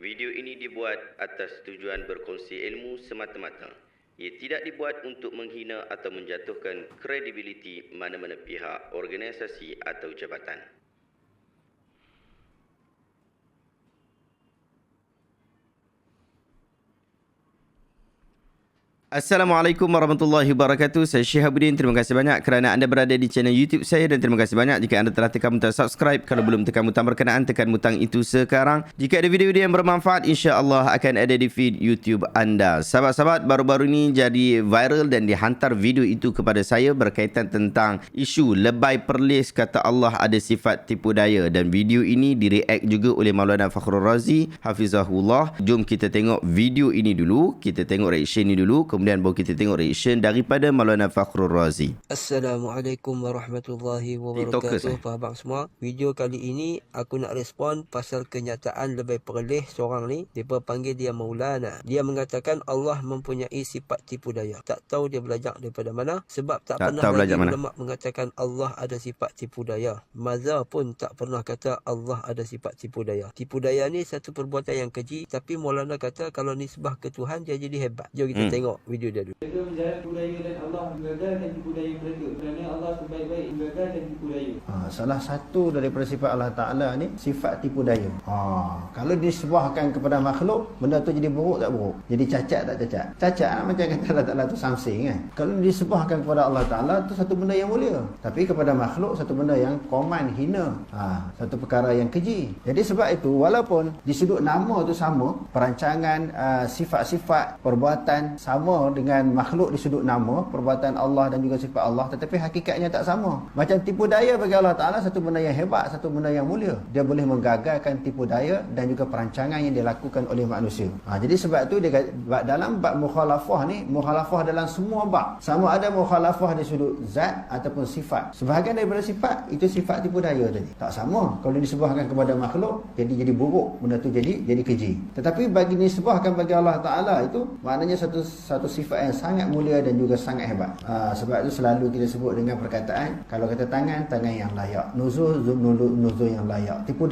Video ini dibuat atas tujuan berkongsi ilmu semata-mata. Ia tidak dibuat untuk menghina atau menjatuhkan kredibiliti mana-mana pihak, organisasi atau jabatan. Assalamualaikum warahmatullahi wabarakatuh. Saya Syihabuddin. Terima kasih banyak kerana anda berada di channel YouTube saya dan terima kasih banyak jika anda telah tekan butang subscribe. Kalau belum tekan butang berkenaan, tekan butang itu sekarang. Jika ada video-video yang bermanfaat, insya-Allah akan ada di feed YouTube anda. Sahabat-sahabat, baru-baru ini jadi viral dan dihantar video itu kepada saya berkaitan tentang isu lebay perlis kata Allah ada sifat tipu daya, dan video ini direact juga oleh Maulana Fakhrul Razi hafizahullah. Jom kita tengok video ini dulu, kita tengok reaction ini dulu, kemudian baru kita tengok reaction daripada Maulana Fakhrul Razi. Assalamualaikum warahmatullahi wabarakatuh. Abang semua, video kali ini aku nak respon pasal kenyataan lebih perleh seorang ni. Dia panggil dia Maulana. Dia mengatakan Allah mempunyai sifat tipu daya. Tak tahu dia belajar daripada mana, sebab tak pernah lagi ulama mengatakan Allah ada sifat tipu daya. Mazhab pun tak pernah kata Allah ada sifat tipu daya. Tipu daya ni satu perbuatan yang keji, tapi Maulana kata kalau nisbah ke Tuhan dia jadi hebat. Jom kita tengok video dia dulu. Mereka menjalankan tipu daya dan Allah menggagalkan tipu daya mereka, kerana Allah sebaik-baik menggagalkan tipu daya. Salah satu daripada sifat Allah Ta'ala ni sifat tipu daya. Kalau disebahkan kepada makhluk, benda tu jadi buruk tak buruk? Jadi cacat tak cacat? Cacat macam kata Allah Ta'ala tu something kan. Kalau disebahkan kepada Allah Ta'ala tu satu benda yang mulia, tapi kepada makhluk satu benda yang koman, hina, satu perkara yang keji. Jadi sebab itu walaupun di sudut nama tu sama, perancangan, sifat-sifat, perbuatan sama dengan makhluk di sudut nama, perbuatan Allah dan juga sifat Allah, tetapi hakikatnya tak sama. Macam tipu daya bagi Allah Ta'ala satu benda yang hebat, satu benda yang mulia. Dia boleh menggagalkan tipu daya dan juga perancangan yang dilakukan oleh manusia. Jadi sebab tu dia dalam bab mukhalafah ni, mukhalafah dalam semua bab, sama ada mukhalafah di sudut zat ataupun sifat. Sebahagian daripada sifat itu sifat tipu daya tadi. Tak sama. Kalau disebahkan kepada makhluk jadi buruk, benda tu jadi keji. Tetapi bagi disebahkan bagi Allah Ta'ala itu maknanya satu sifat yang sangat mulia dan juga sangat hebat. Sebab itu selalu kita sebut dengan perkataan, kalau kata tangan yang layak, nuzul yang layak, tipu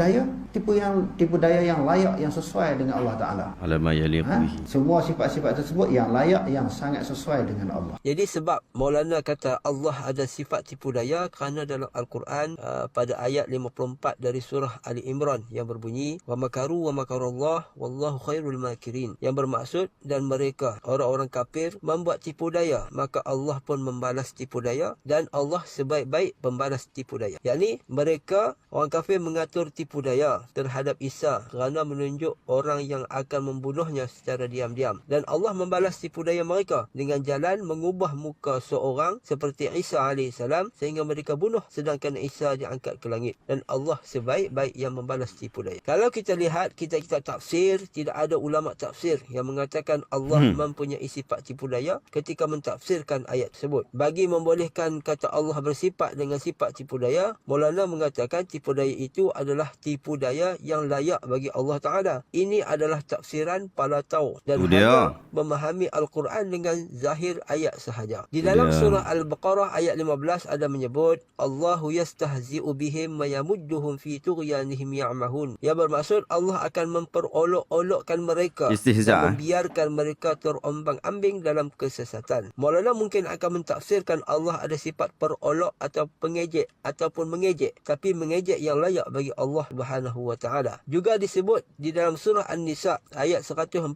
daya yang layak, yang sesuai dengan Allah Ta'ala. Semua sifat-sifat tersebut yang layak, yang sangat sesuai dengan Allah. Jadi sebab Maulana kata Allah ada sifat tipu daya kerana dalam Al-Quran pada ayat 54 dari surah Ali Imran yang berbunyi wa makaru wa makarallah wallahu khairul makirin, yang bermaksud dan mereka orang-orang kafir membuat tipu daya, maka Allah pun membalas tipu daya dan Allah sebaik-baik pembalas tipu daya. Yakni mereka orang kafir mengatur tipu daya terhadap Isa kerana menunjuk orang yang akan membunuhnya secara diam-diam, dan Allah membalas tipu daya mereka dengan jalan mengubah muka seorang seperti Isa AS sehingga mereka bunuh, sedangkan Isa diangkat ke langit, dan Allah sebaik-baik yang membalas tipu daya. Kalau kita lihat kitab-kitab tafsir, tidak ada ulama tafsir yang mengatakan Allah mempunyai sifat tipu daya ketika mentafsirkan ayat tersebut. Bagi membolehkan kata Allah bersifat dengan sifat tipu daya, Maulana mengatakan tipu daya itu adalah tipu daya yang layak bagi Allah Ta'ala. Ini adalah tafsiran palatau dan hanya memahami Al-Quran dengan zahir ayat sahaja. Di dalam surah Al-Baqarah ayat 15 ada menyebut Allahu yastahzi'u bihim wa yamudduhum fi tughyanihim ya'mahun, yang bermaksud Allah akan memperolok-olokkan mereka dan membiarkan mereka terombang-ambing dalam kesesatan. Maulana mungkin akan mentafsirkan Allah ada sifat perolok atau pengejek ataupun mengejek, tapi mengejek yang layak bagi Allah Subhanahu wa Ta'ala. Juga disebut di dalam surah An-Nisa ayat 143,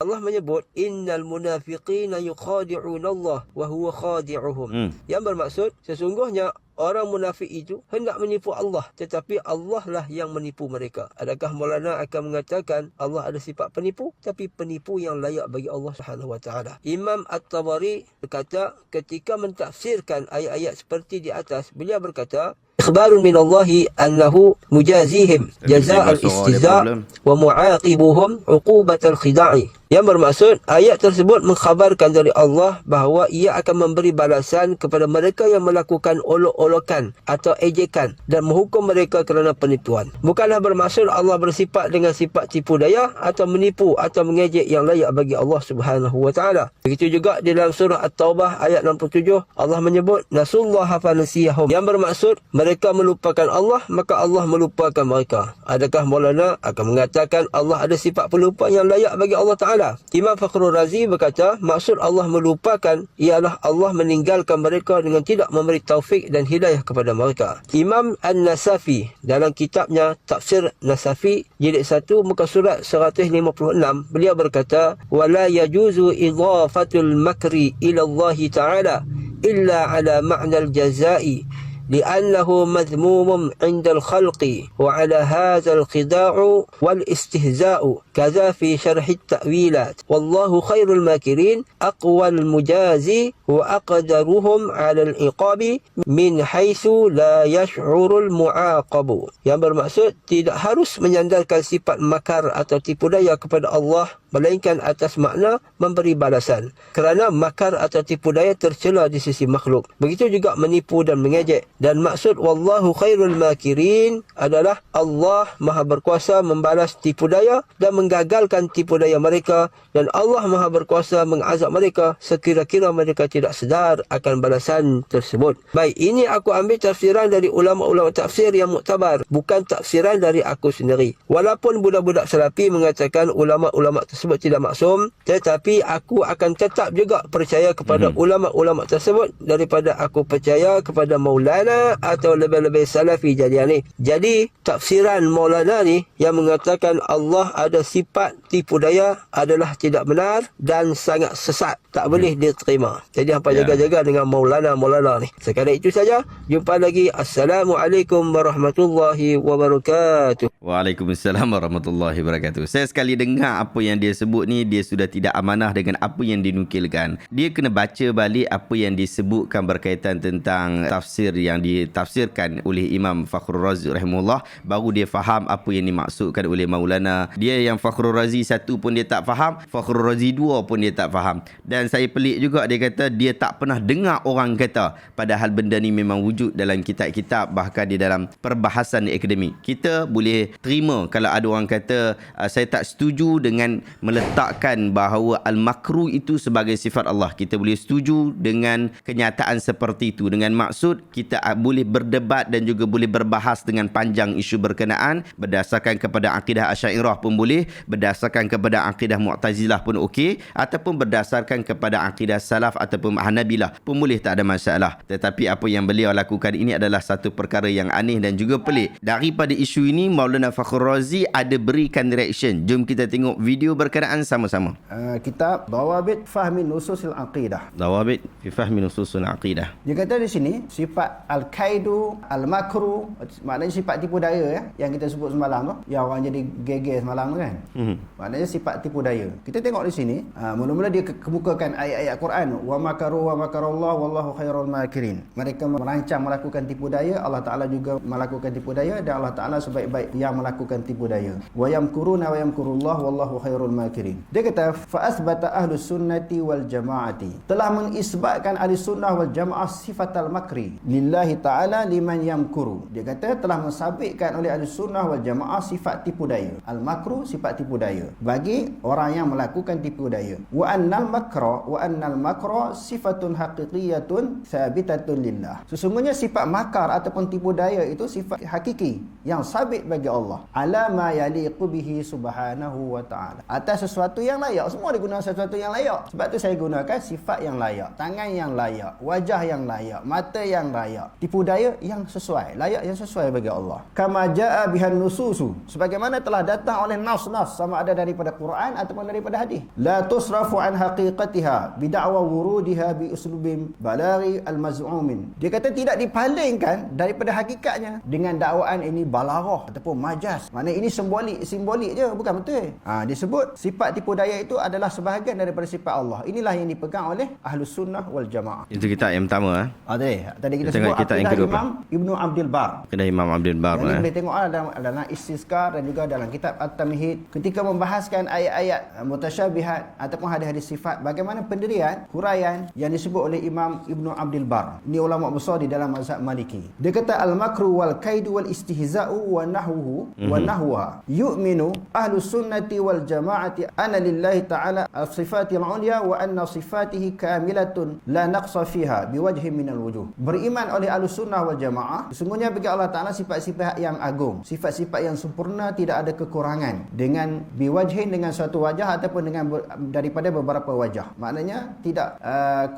Allah menyebut innal munafiqina yukhadi'una Allah wa huwa khadi'uhum, yang bermaksud sesungguhnya orang munafik itu hendak menipu Allah, tetapi Allah lah yang menipu mereka. Adakah Maulana akan mengatakan Allah ada sifat penipu, tapi penipu yang layak bagi Allah Subhanahu wa Ta'ala? Imam At-Tabari berkata ketika mentafsirkan ayat-ayat seperti di atas, beliau berkata ikhbarun minallahi annahu mujazihim jaza'al istiza' wa mu'aqibuhum uqubatal khida'i. Yang bermaksud, ayat tersebut mengkhabarkan dari Allah bahawa ia akan memberi balasan kepada mereka yang melakukan olok-olokan atau ejekan dan menghukum mereka kerana penipuan. Bukanlah bermaksud Allah bersifat dengan sifat tipu daya atau menipu atau mengejek yang layak bagi Allah Subhanahu wa taala. Begitu juga di dalam surah At-Taubah ayat 67, Allah menyebut nasullaha fanasiyahum, yang bermaksud mereka melupakan Allah maka Allah melupakan mereka. Adakah Maulana akan mengatakan Allah ada sifat pelupa yang layak bagi Allah Ta'ala? Imam Fakhrul Razi berkata, maksud Allah melupakan ialah Allah meninggalkan mereka dengan tidak memberi taufik dan hidayah kepada mereka. Imam An-Nasafi dalam kitabnya Tafsir Nasafi jilid 1 muka surat 156, beliau berkata, wala yajuzu idhafatul makri ila Allah Ta'ala illa ala ma'na al-jazai لأنه مذموم عند الخلق وعلى هذا الخداع والاستهزاء كذا في شرح التأويلات والله خير الماكرين أقوى المجازي وأقدرهم على العقاب من حيث لا يشعر المعاقب. Yang bermaksud tidak harus menyandarkan sifat makar atau tipu daya kepada Allah melainkan atas makna memberi balasan, kerana makar atau tipu daya tercela di sisi makhluk. Begitu juga menipu dan mengejek. Dan maksud wallahu khairul makirin adalah Allah maha berkuasa membalas tipu daya dan menggagalkan tipu daya mereka, dan Allah maha berkuasa mengazab mereka sekira-kira mereka tidak sedar akan balasan tersebut. Baik, ini aku ambil tafsiran dari ulama-ulama tafsir yang muktabar, bukan tafsiran dari aku sendiri. Walaupun budak-budak salafi mengatakan ulama-ulama tersebut tidak maksum, tetapi aku akan tetap juga percaya kepada ulama-ulama tersebut daripada aku percaya kepada Maulana atau lebih-lebih salafi jadian ni. Jadi tafsiran Maulana ni yang mengatakan Allah ada sifat tipu daya adalah tidak benar dan sangat sesat, tak boleh diterima. Jadi hampa jaga-jaga dengan Maulana ni. Sekadar itu saja. Jumpa lagi. Assalamualaikum warahmatullahi wabarakatuh. Waalaikumsalam warahmatullahi wabarakatuh. Saya sekali dengar apa yang dia sebut ni, dia sudah tidak amanah dengan apa yang dinukilkan. Dia kena baca balik apa yang disebutkan berkaitan tentang tafsir yang ditafsirkan oleh Imam Fakhrul Razi rahimahullah, baru dia faham apa yang dimaksudkan oleh Maulana. Dia yang Fakhrul Razi 1 pun dia tak faham, Fakhrul Razi 2 pun dia tak faham. Dan saya pelik juga, dia kata dia tak pernah dengar orang kata, padahal benda ni memang wujud dalam kitab-kitab, bahkan di dalam perbahasan akademik. Kita boleh terima kalau ada orang kata saya tak setuju dengan meletakkan bahawa al-makruh itu sebagai sifat Allah. Kita boleh setuju dengan kenyataan seperti itu, dengan maksud kita boleh berdebat dan juga boleh berbahas dengan panjang isu berkenaan berdasarkan kepada akidah Asy'ariyah pun boleh, berdasarkan kepada akidah Mu'tazilah pun okey, ataupun berdasarkan kepada akidah Salaf ataupun Hanabilah pun boleh, tak ada masalah. Tetapi apa yang beliau lakukan ini adalah satu perkara yang aneh dan juga pelik. Daripada isu ini Maulana Fakhrul Razi ada berikan reaction. Jom kita tengok video berkenaan sama-sama. Kitab Dawabit Fahmi Nususil Aqidah. Dawabit fi fahmi nususul aqidah. Dia kata di sini sifat al-kaidu, al-makru, maknanya sifat tipu daya yang kita sebut semalam tu, yang orang jadi geger semalam tu kan. Maknanya sifat tipu daya. Kita tengok di sini, mula-mula dia kemukakan ayat-ayat Quran, wa makaru wa makarallahu wallahu khairul makirin. Mereka merancang melakukan tipu daya, Allah Taala juga melakukan tipu daya, dan Allah Taala sebaik-baik yang melakukan tipu daya. Wa yamkuruna wa yamkurullahu wallahu khairul makirin. Dia kata fa asbata ahlus sunnati wal jamaati, telah mengisbatkan ahli sunnah wal jamaah sifatal makri lillahi ta'ala liman yamkuru. Dia kata telah mensabitkan oleh ahli sunnah wal jamaah sifat tipu daya, al makru sifat tipu daya bagi orang yang melakukan tipu daya. Wa annal makra sifatun haqiqiyatun thabitatun lillah. Sesungguhnya sifat makar ataupun tipu daya itu sifat hakiki yang sabit bagi Allah, ala ma yaliqu bihi subhanahu wa ta'ala, atas sesuatu yang layak. Semua digunakan sesuatu yang layak. Sebab tu saya gunakan sifat yang layak, tangan yang layak, wajah yang layak, mata yang layak, tipu daya yang sesuai, layak yang sesuai bagi Allah. Kama jaa bihan nususu, sebagaimana telah datang oleh nas-nas, sama ada daripada Quran ataupun daripada hadis. La tusrafu an haqiqatiha bid'awa wurudiha bi uslubin balaghi al-maz'umin. Dia kata tidak dipalingkan daripada hakikatnya dengan dakwaan ini balarah ataupun majas. Maknanya ini simbolik je, bukan betul. Disebut sifat tipu daya itu adalah sebahagian daripada sifat Allah. Inilah yang dipegang oleh Ahlus Sunnah wal Jamaah. Itu kitab yang pertama. Tadi kita Tengok sebut kitab yang Aqidah kedua, Imam Ibnu Abdul Bar. Kedai Imam Abdul Bar. Yang boleh tengok dalam Istizkar dan juga dalam kitab At-Tamhid ketika membahaskan ayat-ayat mutasyabihat ataupun hadis-hadis sifat, bagaimana pendirian huraian yang disebut oleh Imam Ibnu Abdul Bar. Ini ulama besar di dalam mazhab Maliki. Dia kata al-makru wal kaidu wal istihza'u wa nahwuhu wa nahwaha yu'minu ahlus sunnati wal jama'ati anna lillahi ta'ala as-sifatil 'ulya wa anna sifatihi kamilatun la naqsa fiha biwajhin minal wujuh. Beriman oleh ahlus sunnah wal jamaah, sesungguhnya bagi Allah Ta'ala sifat-sifat yang agung, sifat-sifat yang sempurna, tidak ada kekurangan, dengan biwajhin, dengan suatu wajah ataupun dengan daripada beberapa wajah. Maknanya tidak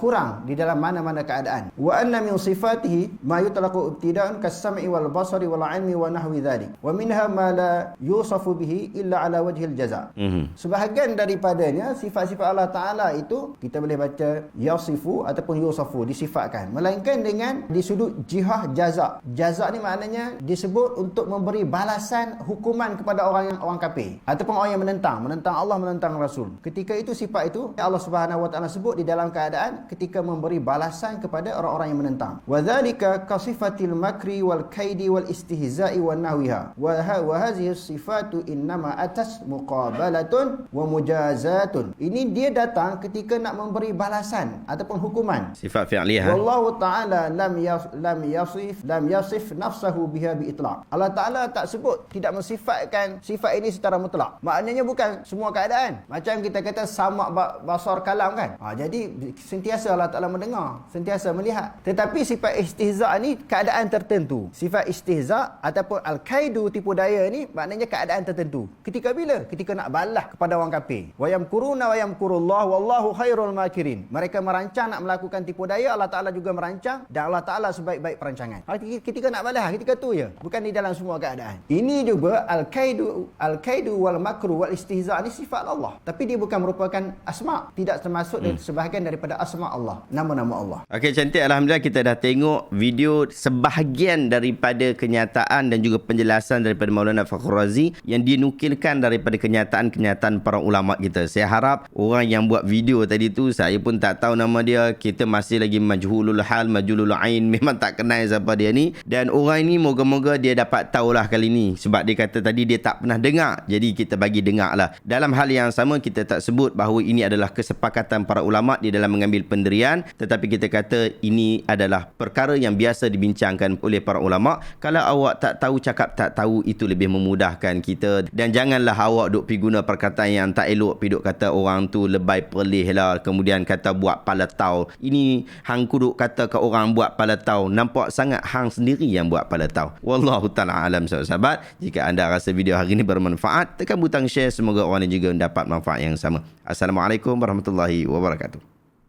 kurang di dalam mana-mana keadaan. Wa anna min sifatihi ma yutlaqu ibtida'an kas-sam'i wal basari wal 'ilmi wa nahwi dhalik. Wa minha ma la yusafu bihi illa ala wajhil jaza'. Sebahagian daripadanya sifat-sifat Allah Ta'ala itu kita boleh baca yasifu ataupun yusafu, disifatkan, melainkan dengan di sudut jihah jaza'. Jaza' ni maknanya disebut untuk memberi balasan hukuman kepada orang kafir ataupun orang yang menentang Allah, menentang Rasul. Ketika itu sifat itu Allah Subhanahu wa taala sebut di dalam keadaan ketika memberi balasan kepada orang-orang yang menentang. Wa dzalika ka sifatil makri wal kaidi wal istihza'i wan nahwiha. Wa hadhihi sifatu innama atas muqabalatun wa mujazatun. Ini dia datang ketika nak memberi balasan ataupun hukuman. Sifat fi'liyah. Wallahu ta'ala lam yasif nafsahu biha bi itlaq. Allah Ta'ala tak sebut, tidak mensifatkan sifat ini secara mutlak. Maknanya bukan semua keadaan. Macam kita kata samak basar kalam kan. Jadi sentiasa Allah Ta'ala mendengar, sentiasa melihat. Tetapi sifat istihza' ni keadaan tertentu. Sifat istihza' ataupun al-kaidu, tipu daya ni maknanya keadaan tertentu. Ketika bila? Ketika nak balas kepada orang kafir. Wa yamkuruna wa yamkurullah wallahu khairul makirin. Mereka merancang nak melakukan tipu daya, Allah Ta'ala juga merancang dan Allah Ta'ala sebaik-baik perancangan. Ketika nak balas, ketika tu je. Bukan di dalam semua keadaan. Ini juga al-kaidu wal makru wal istihza' ni sifat Allah. Tapi dia bukan merupakan asma', tidak termasuk sebahagian daripada asma' Allah, nama-nama Allah. Okey, cantik. Alhamdulillah kita dah tengok video sebahagian daripada kenyataan dan juga penjelasan daripada Maulana Fakhrul Razi yang dinukilkan daripada kenyataan-kenyataan para ulama kita. Saya harap orang yang buat video tadi tu, saya pun tak tahu nama dia, kita masih lagi majhulul hal, majhulul ain, memang tak kenal siapa dia ni. Dan orang ni moga-moga dia dapat tahulah kali ni, sebab dia kata tadi dia tak pernah dengar. Jadi kita bagi dengar lah. Dalam hal yang sama, kita tak sebut bahawa ini adalah kesepakatan para ulama di dalam mengambil pendirian, tetapi kita kata ini adalah perkara yang biasa dibincangkan oleh para ulama. Kalau awak tak tahu, cakap tak tahu, itu lebih memudahkan kita. Dan janganlah awak duk pergi guna perkataan yang tak elok, pergi duk kata orang tu lebay perlih lah, kemudian kata buat palatau. Ini hang kuduk kata ke orang buat palatau, nampak sangat hang sendiri yang buat palatau. Wallahu ta'ala alam, sahabat-sahabat. Jika anda rasa video hari ini bermanfaat, tekan butang share, semoga orang lain juga mendapat manfaat yang sama. Assalamualaikum warahmatullahi wabarakatuh.